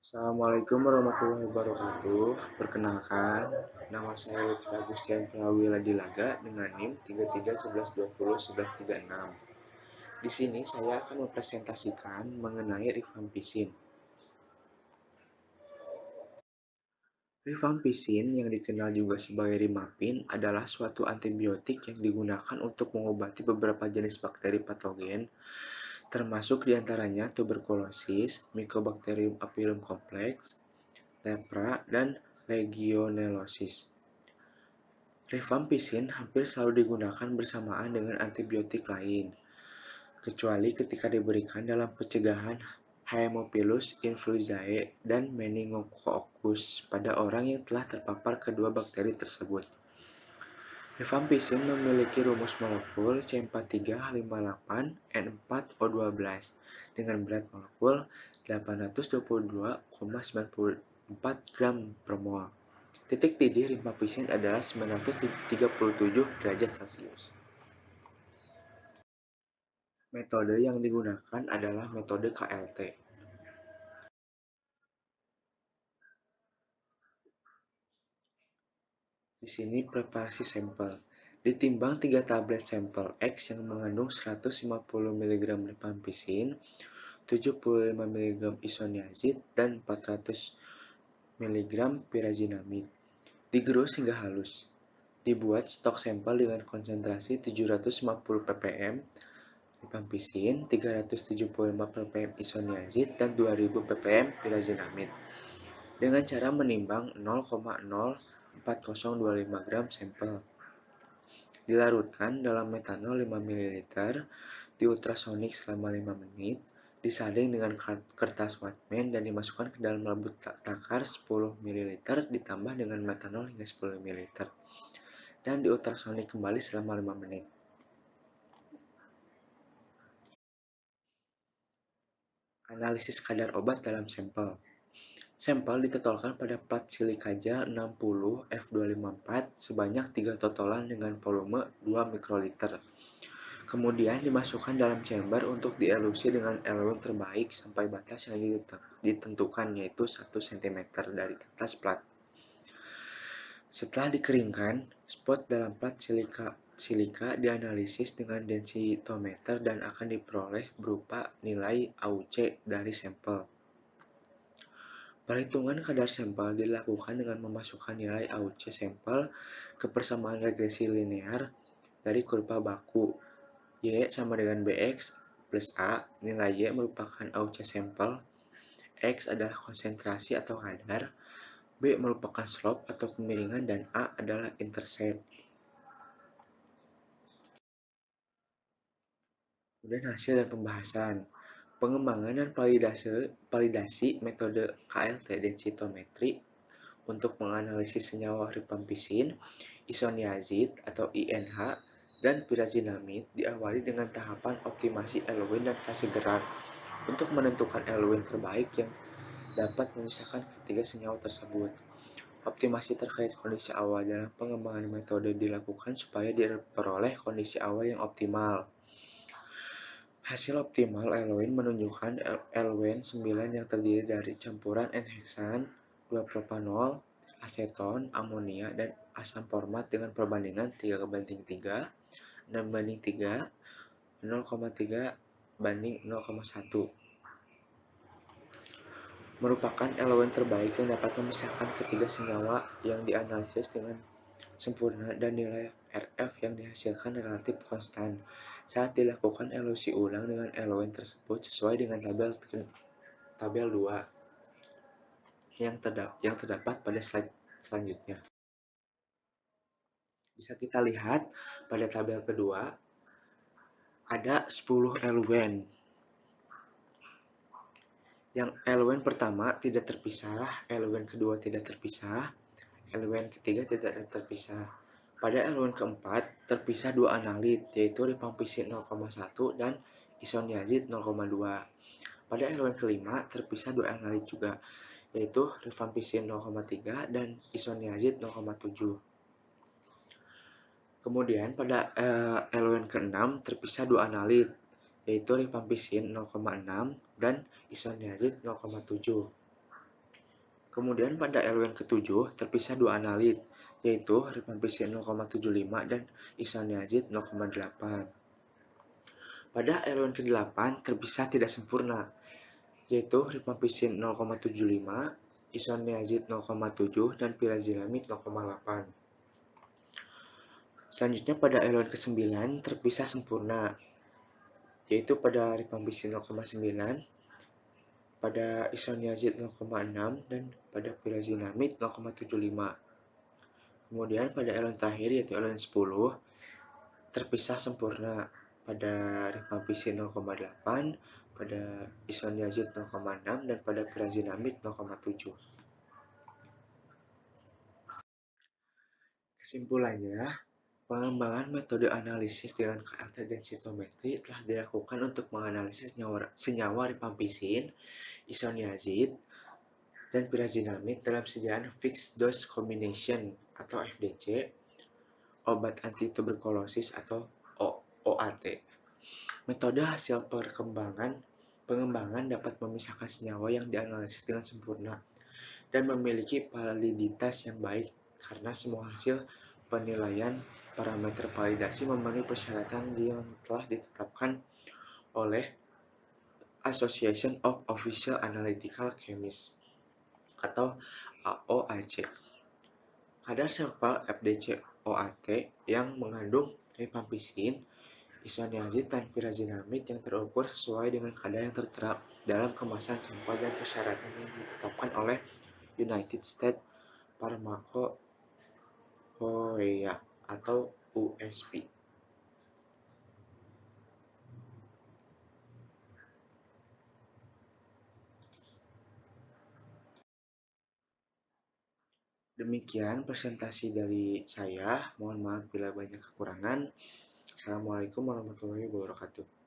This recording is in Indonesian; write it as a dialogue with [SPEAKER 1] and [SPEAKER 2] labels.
[SPEAKER 1] Assalamualaikum warahmatullahi wabarakatuh. Perkenalkan, nama saya Lutfi Agustian Prawira Dilaga dengan NIM 3311201136. Di sini saya akan mempresentasikan mengenai rifampicin. Rifampicin yang dikenal juga sebagai rimapin adalah suatu antibiotik yang digunakan untuk mengobati beberapa jenis bakteri patogen, termasuk diantaranya tuberkulosis, Mycobacterium apium complex, lepra, dan legionellosis. Rifampicin hampir selalu digunakan bersamaan dengan antibiotik lain, kecuali ketika diberikan dalam pencegahan Haemophilus influenzae dan meningococcus pada orang yang telah terpapar kedua bakteri tersebut. Rifampicin memiliki rumus molekul C43H58N4O12 dengan berat molekul 822,94 gram per mol. Titik didih rifampicin adalah 937 derajat Celcius. Metode yang digunakan adalah metode KLT. Di sini preparasi sampel. Ditimbang 3 tablet sampel X yang mengandung 150 mg rifampicin, 75 mg isoniazid, dan 400 mg pyrazinamide. Digerus hingga halus. Dibuat stok sampel dengan konsentrasi 750 ppm rifampicin, 375 ppm isoniazid, dan 2000 ppm pyrazinamide. Dengan cara menimbang 0,04025 gram sampel. Dilarutkan dalam metanol 5 ml, diultrasonik selama 5 menit, disaring dengan kertas Wattman dan dimasukkan ke dalam lampu takar 10 ml ditambah dengan metanol hingga 10 ml dan diultrasonik kembali selama 5 menit. Analisis kadar obat dalam sampel. Sampel ditotolkan pada plat silika gel 60 F254 sebanyak 3 totolan dengan volume 2 mikroliter. Kemudian dimasukkan dalam chamber untuk dielusi dengan eluen terbaik sampai batas yang ditentukan, yaitu 1 cm dari atas plat. Setelah dikeringkan, spot dalam plat silika dianalisis dengan densitometer dan akan diperoleh berupa nilai AUC dari sampel. Perhitungan kadar sampel dilakukan dengan memasukkan nilai AUC sampel ke persamaan regresi linear dari kurva baku. Y sama dengan Bx plus A, nilai Y merupakan AUC sampel, X adalah konsentrasi atau kadar, B merupakan slope atau kemiringan, dan A adalah intercept. Kemudian hasil dan pembahasan. Pengembangan dan validasi metode KLT densitometri untuk menganalisis senyawa rifampicin, isoniazid atau INH, dan pyrazinamide diawali dengan tahapan optimasi eluen dan fase gerak untuk menentukan eluen terbaik yang dapat memisahkan ketiga senyawa tersebut. Optimasi terkait kondisi awal dalam pengembangan metode dilakukan supaya diperoleh kondisi awal yang optimal. Hasil optimal eluen menunjukkan eluen 9 yang terdiri dari campuran N-heksan, 2-propanol, aseton, amonia, dan asam format dengan perbandingan 3:3, 6:3, 0,3 banding 0,1. Merupakan eluen terbaik yang dapat memisahkan ketiga senyawa yang dianalisis dengan sempurna dan nilai RF yang dihasilkan relatif konstan saat dilakukan elusi ulang dengan eluen tersebut sesuai dengan tabel 2 yang terdapat pada slide selanjutnya. Bisa kita lihat pada tabel kedua ada 10 eluen. Yang eluen pertama tidak terpisah, eluen kedua tidak terpisah, eluen ketiga tidak terpisah. Pada eluen keempat terpisah dua analit, yaitu rifampicin 0,1 dan isoniazid 0,2. Pada eluen kelima terpisah dua analit juga, yaitu rifampicin 0,3 dan isoniazid 0,7. Kemudian pada eluen ke-6 terpisah dua analit, yaitu rifampicin 0,6 dan isoniazid 0,7. Kemudian pada elemen ketujuh terpisah dua analit, yaitu rifampicin 0,75 dan isoniazid 0,8. Pada elemen ke-8 terpisah tidak sempurna, yaitu rifampicin 0,75, isoniazid 0,7, dan pirazinamid 0,8. Selanjutnya pada elemen ke-9 terpisah sempurna, yaitu pada rifampicin 0,9, pada isoniazid 0,6, dan pada pirazinamid 0,75. Kemudian pada elemen terakhir yaitu elemen 10 terpisah sempurna pada rifampicin 0,8, pada isoniazid 0,6, dan pada pirazinamid 0,7. Kesimpulannya, pengembangan metode analisis dengan KLT densitometri telah dilakukan untuk menganalisis senyawa rifampicin, isoniazid, dan pirazinamid dalam sediaan fixed dose combination atau FDC, obat antituberkulosis atau OAT. Metode hasil pengembangan dapat memisahkan senyawa yang dianalisis dengan sempurna dan memiliki validitas yang baik karena semua hasil penilaian parameter validasi memenuhi persyaratan yang telah ditetapkan oleh Association of Official Analytical Chemists atau AOAC. Kadar sampel FDC OAT yang mengandung rifampicin, isoniazid, dan pirazinamid yang terukur sesuai dengan kadar yang tertera dalam kemasan sampel dan persyaratan yang ditetapkan oleh United States Pharmacopoeia atau USP. Demikian presentasi dari saya. Mohon maaf bila banyak kekurangan. Assalamualaikum warahmatullahi wabarakatuh.